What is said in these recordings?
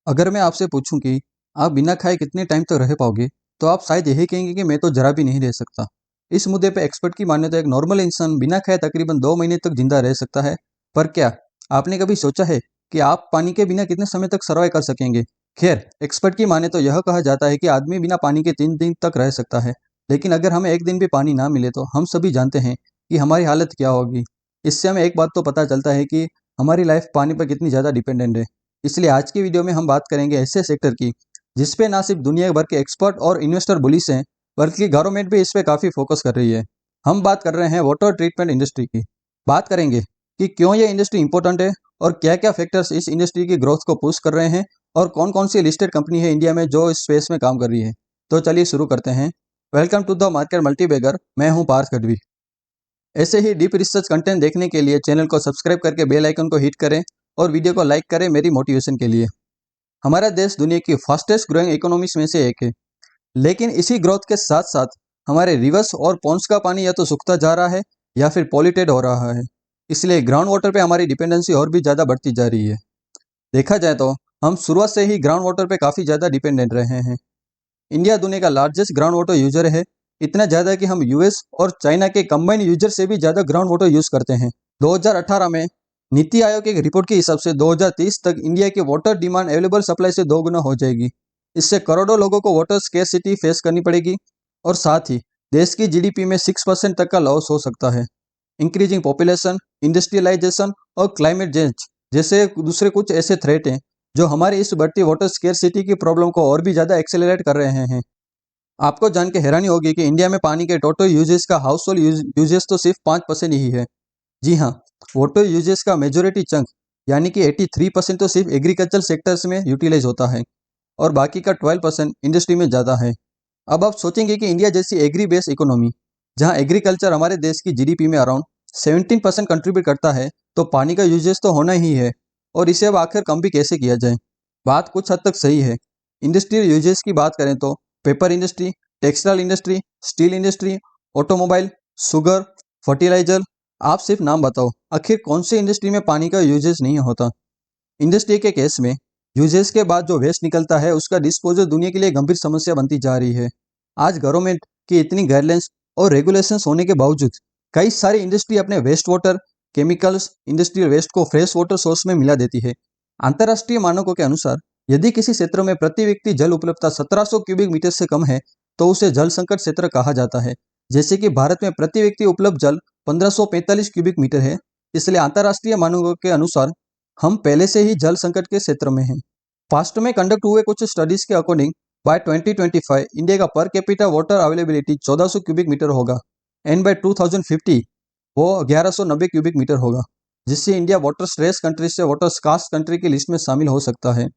अगर मैं आपसे पूछूं कि आप बिना खाए कितने टाइम तक रह पाओगे, तो आप शायद यही कहेंगे कि मैं तो जरा भी नहीं रह सकता। इस मुद्दे पे एक्सपर्ट की माने तो एक नॉर्मल इंसान बिना खाए तकरीबन 2 महीने तक जिंदा रह सकता है। पर क्या आपने कभी सोचा है कि आप पानी के बिना कितने समय तक सर्वाइव कर सकेंगे? खैर, एक्सपर्ट की माने तो यह कहा जाता है कि आदमी बिना पानी के 3 दिन तक रह सकता है। लेकिन अगर हमें एक दिन भी पानी ना मिले तो हम सभी जानते हैं कि हमारी हालत क्या होगी। इससे हमें एक बात तो पता चलता है कि हमारी लाइफ पानी पर कितनी ज़्यादा डिपेंडेंट है। इसलिए आज की वीडियो में हम बात करेंगे ऐसे सेक्टर की जिस पे ना सिर्फ दुनिया भर के एक्सपर्ट और इन्वेस्टर बुलिश हैं, बल्कि गवर्नमेंट भी इस पे काफ़ी फोकस कर रही है। हम बात कर रहे हैं वाटर ट्रीटमेंट इंडस्ट्री की। बात करेंगे कि क्यों ये इंडस्ट्री इंपॉर्टेंट है और क्या क्या फैक्टर्स इस इंडस्ट्री की ग्रोथ को पुश कर रहे हैं और कौन कौन सी लिस्टेड कंपनी है इंडिया में जो इस स्पेस में काम कर रही है। तो चलिए शुरू करते हैं। Welcome to the market multibagger. मैं हूं पार्थ गढ़वी। ऐसे ही डीप रिसर्च कंटेंट देखने के लिए चैनल को सब्सक्राइब करके बेल आइकन को हिट करें और वीडियो को लाइक करें मेरी मोटिवेशन के लिए। हमारा देश दुनिया की फास्टेस्ट ग्रोइंग इकोनॉमीज में से एक है, लेकिन इसी ग्रोथ के साथ साथ हमारे रिवर्स और पॉन्ड्स का पानी या तो सूखता जा रहा है या फिर पॉल्यूटेड हो रहा है। इसलिए ग्राउंड वाटर पे हमारी डिपेंडेंसी और भी ज़्यादा बढ़ती जा रही है। देखा जाए तो हम शुरुआत से ही ग्राउंड वाटर पे काफ़ी ज़्यादा डिपेंडेंट रहे हैं। इंडिया दुनिया का लार्जेस्ट ग्राउंड वाटर यूजर है, इतना ज़्यादा कि हम यूएस और चाइना के कंबाइंड यूजर से भी ज़्यादा ग्राउंड वाटर यूज़ करते हैं। 2018 में नीति आयोग की रिपोर्ट के हिसाब से 2030 तक इंडिया की वाटर डिमांड अवेलेबल सप्लाई से 2 गुना हो जाएगी। इससे करोड़ों लोगों को वाटर स्केर्सिटी फेस करनी पड़ेगी और साथ ही देश की जीडीपी में 6% तक का लॉस हो सकता है। इंक्रीजिंग पॉपुलेशन, इंडस्ट्रियलाइजेशन और क्लाइमेट चेंज जैसे दूसरे कुछ ऐसे थ्रेट हैं जो हमारी इस बढ़ती वाटर स्केर्सिटी की प्रॉब्लम को और भी ज़्यादा एक्सेलरेट कर रहे हैं। आपको जान के हैरानी होगी कि इंडिया में पानी के टोटल यूजेस का हाउस होल्ड यूजेस तो सिर्फ 5% ही है। जी हाँ, वाटर यूजेस का मेजोरिटी चंक यानी कि 83% तो सिर्फ एग्रीकल्चर सेक्टर्स में यूटिलाइज होता है और बाकी का 12% इंडस्ट्री में ज़्यादा है। अब आप सोचेंगे कि इंडिया जैसी एग्री बेस्ड इकोनॉमी, जहाँ एग्रीकल्चर हमारे देश की जीडीपी में अराउंड 17% कंट्रीब्यूट करता है, तो पानी का यूजेस तो होना ही है और इसे अब आखिर कम भी कैसे किया जाए। बात कुछ हद तक सही है। इंडस्ट्रियल यूजेस की बात करें तो paper industry, textile industry, steel industry, automobile, sugar, fertiliser, आप सिर्फ नाम बताओ, आखिर कौन सी इंडस्ट्री में पानी का यूजेस नहीं होता। इंडस्ट्री के केस में यूजेस के बाद जो वेस्ट निकलता है उसका डिस्पोजल दुनिया के लिए गंभीर समस्या बनती जा रही है। आज गवर्नमेंट की इतनी गाइडलाइंस और रेगुलेशंस होने के बावजूद कई सारी इंडस्ट्री अपने waste water, chemicals, industrial waste को फ्रेश वाटर सोर्स में मिला देती है। अंतर्राष्ट्रीय मानकों के अनुसार यदि किसी क्षेत्र में प्रति व्यक्ति जल उपलब्धता 1700 क्यूबिक मीटर से कम है तो उसे जल संकट क्षेत्र कहा जाता है। जैसे कि भारत में प्रति व्यक्ति उपलब्ध जल 1545 क्यूबिक मीटर है। इसलिए अंतर्राष्ट्रीय मानकों के अनुसार हम पहले से ही जल संकट के क्षेत्र में हैं। पास्ट में कंडक्ट हुए कुछ स्टडीज के अकॉर्डिंग बाय 2025 इंडिया का per capita water availability 1400 cubic metre होगा एंड बाय 2050 वो 1190 क्यूबिक मीटर होगा, जिससे इंडिया वाटर स्ट्रेस कंट्री से वाटर स्कार्स कंट्री की लिस्ट में शामिल हो सकता है।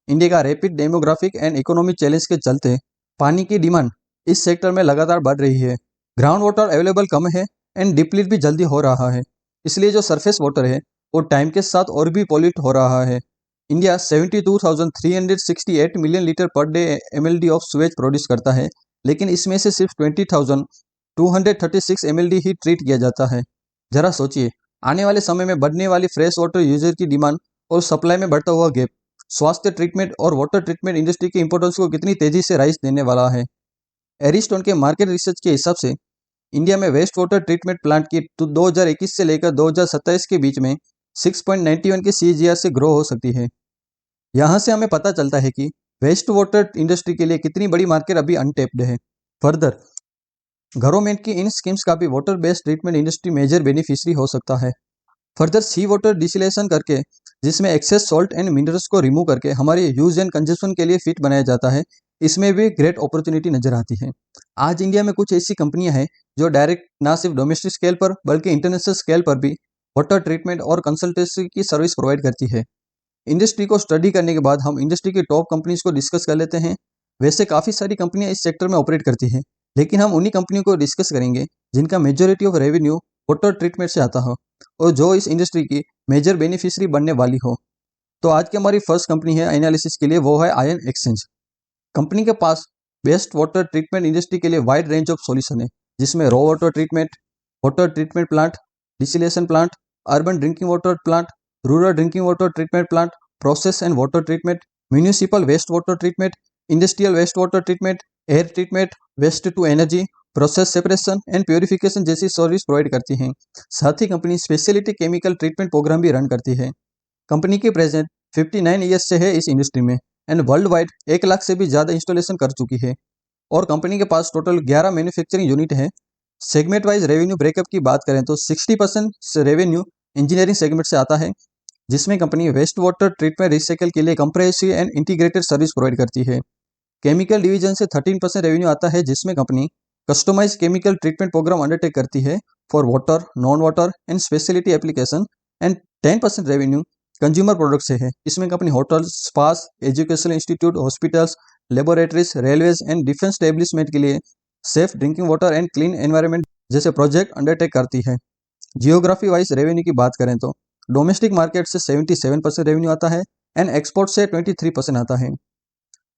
इंडिया का rapid demographic and economic challenge के चलते पानी की डिमांड इस सेक्टर में लगातार बढ़ रही है। ग्राउंड वाटर अवेलेबल कम है एंड डिप्लीट भी जल्दी हो रहा है। इसलिए जो सरफेस वाटर है वो टाइम के साथ और भी पॉल्यूट हो रहा है। India 72,368 million litre per day MLD of Suez produce करता है, लेकिन इसमें से सिर्फ 20,236 एमएलडी ही ट्रीट किया जाता है। जरा सोचिए, आने वाले समय में बढ़ने वाली फ्रेश वाटर यूजर की डिमांड और सप्लाई में बढ़ता हुआ गैप स्वास्थ्य ट्रीटमेंट और वाटर ट्रीटमेंट इंडस्ट्री की इंपॉर्टेंस को कितनी तेजी से राइज देने वाला है। एरिस्टोन के मार्केट रिसर्च के हिसाब से इंडिया में वेस्ट वाटर ट्रीटमेंट प्लांट की 2021 से लेकर 2027 के बीच में 6.91 की सीजीआर से ग्रो हो सकती है। यहाँ से हमें पता चलता है कि वेस्ट वाटर इंडस्ट्री के लिए कितनी बड़ी मार्केट अभी अनटेप्ड है। फर्दर गवर्नमेंट की इन स्कीम्स का भी water based treatment industry major beneficiary हो सकता है। फर्दर सी वाटर डिसिलेशन करके, जिसमें एक्सेस सॉल्ट एंड मिनरल्स को रिमूव करके हमारे यूज एंड कंजप्शन के लिए फिट बनाया जाता है, इसमें भी ग्रेट अपॉर्चुनिटी नजर आती है। आज इंडिया में कुछ ऐसी कंपनियां हैं जो डायरेक्ट ना सिर्फ डोमेस्टिक स्केल पर बल्कि इंटरनेशनल स्केल पर भी वाटर ट्रीटमेंट और कंसल्टेंसी की सर्विस प्रोवाइड करती है। इंडस्ट्री को स्टडी करने के बाद हम इंडस्ट्री की टॉप कंपनीज को डिस्कस कर लेते हैं। वैसे काफ़ी सारी कंपनियां इस सेक्टर में ऑपरेट करती हैं, लेकिन हम उन्हीं कंपनियों को डिस्कस करेंगे जिनका majority of revenue water treatment से आता हो और जो इस इंडस्ट्री की मेजर बेनिफिशियरी बनने वाली हो। तो आज की हमारी फर्स्ट कंपनी है एनालिसिस के लिए, वो है आयन एक्सचेंज। कंपनी के पास बेस्ट वाटर ट्रीटमेंट इंडस्ट्री के लिए वाइड रेंज ऑफ सॉल्यूशन है, जिसमें raw water treatment plant, desalination plant, urban drinking water plant, rural drinking water treatment plant, process and water treatment, municipal waste water treatment, industrial waste water treatment, air treatment, waste to energy, process separation and purification जैसी service provide करती है। साथ ही company speciality chemical treatment program भी run करती है। Company की present 59 years से है इस इंडस्ट्री में एंड वर्ल्ड वाइड 1 लाख से भी ज़्यादा इंस्टॉलेशन कर चुकी है। और कंपनी के पास टोटल 11 मैन्युफैक्चरिंग यूनिट है। सेगमेंट वाइज रेवेन्यू ब्रेकअप की बात करें तो 60% रेवेन्यू इंजीनियरिंग सेगमेंट से आता है, जिसमें company waste water treatment recycle के लिए comprehensive and integrated service provide करती है। केमिकल डिवीजन से 13% रेवेन्यू आता है, जिसमें company customise chemical treatment program undertake करती है for water, non water and speciality application. And 10% revenue consumer product से है। इसमें company hotels, spas, educational institute, hospitals, laboratories, railways and defence establishment के लिए safe drinking water and clean environment जैसे project undertake करती है। जियोग्राफी वाइज रेवेन्यू की बात करें तो डोमेस्टिक मार्केट से 77% रेवेन्यू आता है एंड एक्सपोर्ट से 23% आता है।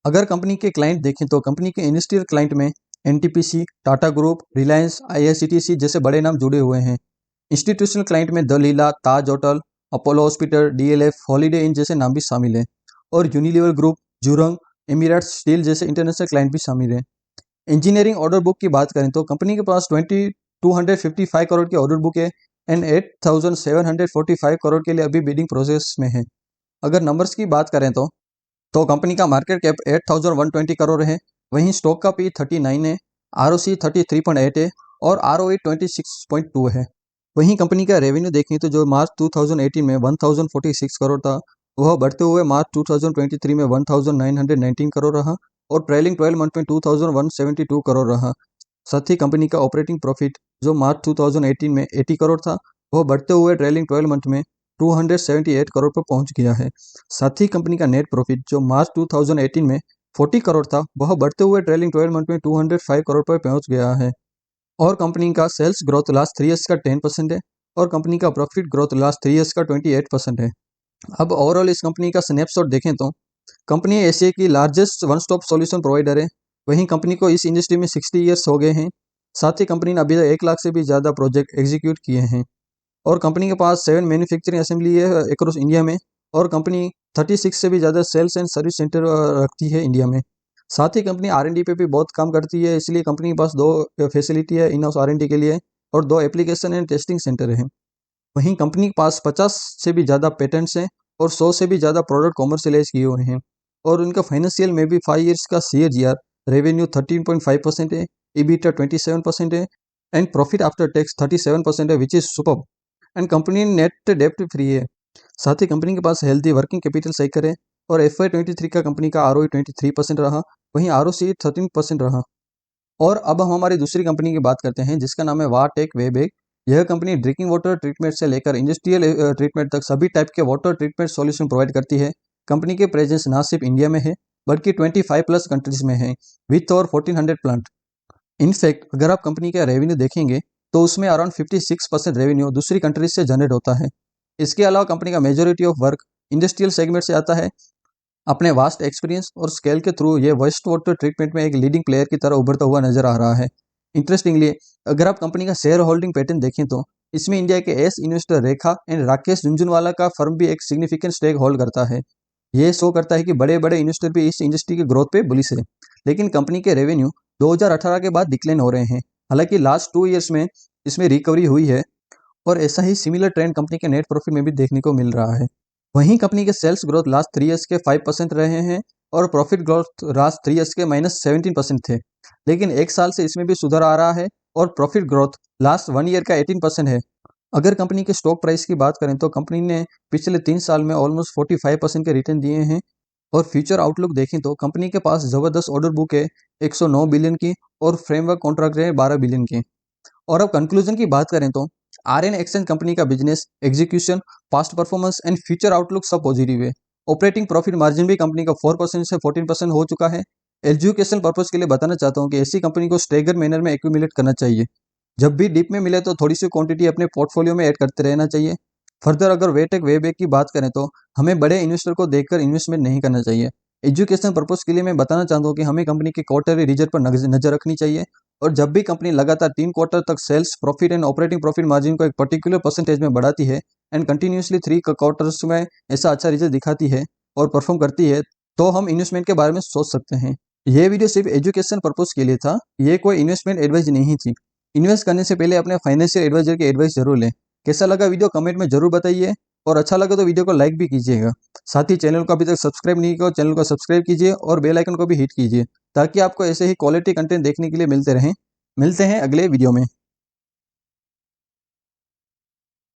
अगर कंपनी के क्लाइंट देखें तो कंपनी के इंडस्ट्रियल क्लाइंट में एनटीपीसी, टाटा ग्रुप, रिलायंस, आईआरसीटीसी जैसे बड़े नाम जुड़े हुए हैं। इंस्टीट्यूशनल क्लाइंट में the Leela, Taj hotel, Apollo hospital, DLF, Holiday Inn जैसे नाम भी शामिल हैं। और Unilever group, Jurong, Emirates steel जैसे इंटरनेशनल क्लाइंट भी शामिल हैं। इंजीनियरिंग ऑर्डर बुक की बात करें तो कंपनी के पास 255 करोड़ की ऑर्डर बुक है एंड 8745 करोड़ के लिए अभी बिडिंग प्रोसेस में है। अगर नंबर्स की बात करें तो कंपनी का मार्केट कैप 8120 करोड़ है। वहीं स्टॉक का पी 39 है, आरओसी 33.8 है और आरओई 26.2 है। वहीं कंपनी का रेवेन्यू देखें तो जो मार्च 2018 में 1046 करोड़ था, वह बढ़ते हुए मार्च 2023 में 1919 करोड़ रहा और ट्रेलिंग 12 मंथ में 2172 करोड़ रहा। साथ ही कंपनी का ऑपरेटिंग प्रॉफिट जो मार्च 2018 में 80 करोड़ था, वह बढ़ते हुए ट्रेलिंग 12 मंथ में 278 करोड़ पर पहुंच गया है। साथ ही कंपनी का नेट प्रॉफिट जो मार्च 2018 में 40 करोड़ था, वह बढ़ते हुए ट्रेलिंग 12 मंथ में 205 करोड़ पर पहुंच गया है। और कंपनी का सेल्स ग्रोथ लास्ट 3 ईयर्स का 10% है और कंपनी का प्रॉफिट ग्रोथ लास्ट 3 ईयर्स का 28% है। अब ओवरऑल इस कंपनी का स्नैपशॉट देखें तो कंपनी एशिया की largest one stop solution provider है। वहीं कंपनी को इस इंडस्ट्री में 60 ईयर्स हो गए हैं। साथ ही कंपनी ने अभी तक 1 लाख से भी ज़्यादा प्रोजेक्ट एग्जीक्यूट किए हैं और कंपनी के पास 7 मैन्युफैक्चरिंग असेंबली है अक्रॉस इंडिया में और कंपनी 36 से भी ज़्यादा सेल्स एंड सर्विस सेंटर रखती है इंडिया में। साथ ही कंपनी आर&डी पे भी बहुत काम करती है, इसलिए कंपनी के पास 2 फैसिलिटी है इन हाउस आर&डी के लिए और 2 एप्लीकेशन एंड टेस्टिंग सेंटर है। वहीं कंपनी के पास 50 से भी ज़्यादा पेटेंट्स हैं और 100 से भी ज़्यादा प्रोडक्ट कॉमर्शियलाइज किए हुए हैं। और उनका फाइनेंशियल में भी 5 ईयर्स का CAGR रेवेन्यू 13.5% है, EBITDA 27% है एंड प्रॉफिट आफ्टर टैक्स 37% है, which is superb. And company net डेप्ट फ्री है। साथ ही कंपनी के पास हेल्दी वर्किंग कैपिटल साइकिल है और FY23 का कंपनी का ROE 23% रहा, वहीं ROC 13% रहा। और अब हम हमारी दूसरी कंपनी की बात करते हैं जिसका नाम है वाटेक वेबेक। यह कंपनी ड्रिंकिंग वाटर ट्रीटमेंट से लेकर इंडस्ट्रियल ट्रीटमेंट तक सभी टाइप के वाटर ट्रीटमेंट सॉल्यूशन प्रोवाइड करती है। कंपनी के प्रेजेंस ना सिर्फ इंडिया में है बल्कि 25+ कंट्रीज में है विथ और 1400 प्लांट। इनफैक्ट अगर आप कंपनी का रेवेन्यू देखेंगे तो उसमें अराउंड 56% रेवेन्यू दूसरी कंट्रीज से जनरेट होता है। इसके अलावा कंपनी का majority of work industrial segment से आता है। अपने वास्ट एक्सपीरियंस और स्केल के थ्रू ये वेस्ट वाटर ट्रीटमेंट में एक लीडिंग प्लेयर की तरह उभरता हुआ नजर आ रहा है। इंटरेस्टिंगली अगर आप कंपनी का शेयर होल्डिंग पैटर्न देखें तो इसमें इंडिया के S investor Rekha and Rakesh Jhunjhunwala का फर्म भी एक सिग्निफिकेंट स्टेक होल्ड करता है। ये शो करता है कि बड़े बड़े इन्वेस्टर भी इस इंडस्ट्री के ग्रोथ पे बुलिश है। लेकिन कंपनी के रेवेन्यू 2018 के बाद डिक्लाइन हो रहे हैं, हालांकि लास्ट 2 ईयर्स में इसमें रिकवरी हुई है और ऐसा ही सिमिलर ट्रेंड कंपनी के नेट प्रॉफिट में भी देखने को मिल रहा है। वहीं कंपनी के सेल्स ग्रोथ लास्ट 3 ईयर्स के 5% रहे हैं और प्रॉफिट ग्रोथ लास्ट 3 ईयर्स के -17% थे, लेकिन 1 साल से इसमें भी सुधार आ रहा है और प्रॉफिट ग्रोथ लास्ट 1 ईयर का 18% है। अगर कंपनी के स्टॉक प्राइस की बात करें तो कंपनी ने पिछले 3 साल में ऑलमोस्ट 45% के रिटर्न दिए हैं और फ्यूचर आउटलुक देखें तो कंपनी के पास ज़बरदस्त ऑर्डर बुक है 109 बिलियन की और फ्रेमवर्क कॉन्ट्रैक्ट है 12 बिलियन की। और अब कंक्लूजन की बात करें तो आर्यन एक्सचेंज कंपनी का business execution, past performance and future outlook सब पॉजिटिव है। ऑपरेटिंग प्रॉफिट मार्जिन भी कंपनी का 4% से 14% हो चुका है। एजुकेशन पर्पज के लिए बताना चाहता हूँ कि ऐसी कंपनी को स्टेगर मैनर में एक्यूमुलेट करना चाहिए। जब भी डिप में मिले तो थोड़ी सी क्वांटिटी अपने पोर्टफोलियो में ऐड करते रहना चाहिए। फर्दर अगर वेटेक वेबेक की बात करें तो हमें बड़े इन्वेस्टर को देखकर इन्वेस्टमेंट नहीं करना चाहिए। एजुकेशन पर्पज के लिए मैं बताना चाहता हूँ कि हमें कंपनी के क्वार्टरली रिजल्ट पर नजर रखनी चाहिए और जब भी कंपनी लगातार 3 क्वार्टर तक sales, profit and operating profit margin को एक पर्टिकुलर परसेंटेज में बढ़ाती है एंड कंटिन्यूसली 3 क्वार्टर्स में ऐसा अच्छा रिजल्ट दिखाती है और परफॉर्म करती है, तो हम इन्वेस्टमेंट के बारे में सोच सकते हैं। ये वीडियो सिर्फ एजुकेशन पर्पस के लिए था, ये कोई इन्वेस्टमेंट एडवाइस नहीं थी। इन्वेस्ट करने से पहले अपने फाइनेंशियल एडवाइजर की एडवाइस जरूर लें। कैसा लगा वीडियो कमेंट में जरूर बताइए, और अच्छा लगा तो वीडियो को लाइक भी कीजिएगा। साथ ही चैनल को अभी तक सब्सक्राइब नहीं किया, चैनल को सब्सक्राइब कीजिए और बेल आइकन को भी हिट कीजिए, ताकि आपको ऐसे ही क्वालिटी कंटेंट देखने के लिए मिलते रहें। मिलते हैं अगले वीडियो में।